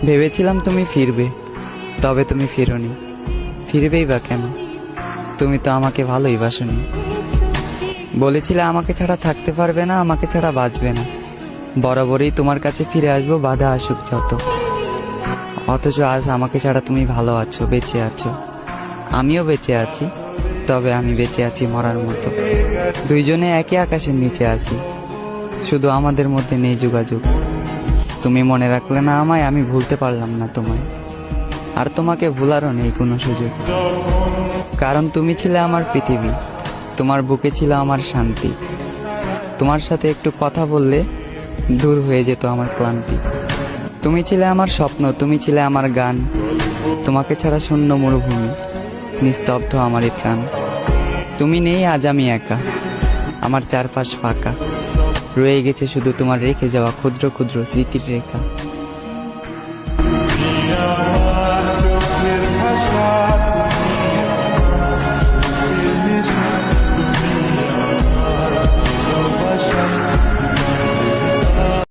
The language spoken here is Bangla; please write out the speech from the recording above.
ভেবেছিলাম তুমি ফিরবে, তবে তুমি ফিরোনি। ফিরবেই বা কেন? তুমি তো আমাকে ভালোই বাসনি। বলেছিলে আমাকে ছাড়া থাকতে পারবে না, আমাকে ছাড়া বাঁচবে না। বরাবরই তোমার কাছে ফিরে আসবো, বাধা আসুক যত। অথচ আজ আমাকে ছাড়া তুমি ভালো আছো, বেঁচে আছো। আমিও বেঁচে আছি, তবে আমি বেঁচে আছি মরার মতো। দুইজনে একই আকাশের নিচে আছি, শুধু আমাদের মধ্যে নেই যোগাযোগ। তুমি মনে রাখলে না আমায়, আমি ভুলতে পারলাম না তোমায়। আর তোমাকে ভুলারও নেই কোনো সুযোগ, কারণ তুমি ছিলে আমার পৃথিবী। তোমার বুকে ছিল আমার শান্তি। তোমার সাথে একটু কথা বললে দূর হয়ে যেত আমার ক্লান্তি। তুমি ছিলে আমার স্বপ্ন, তুমি ছিলে আমার গান। তোমাকে ছাড়া শূন্য মরুভূমি, নিস্তব্ধ আমারই প্রাণ। তুমি নেই, আজ আমি একা, আমার চারপাশ ফাঁকা। রয়ে গেছে শুধু তোমার রেখে যাওয়া ক্ষুদ্র ক্ষুদ্র স্মৃতির রেখা।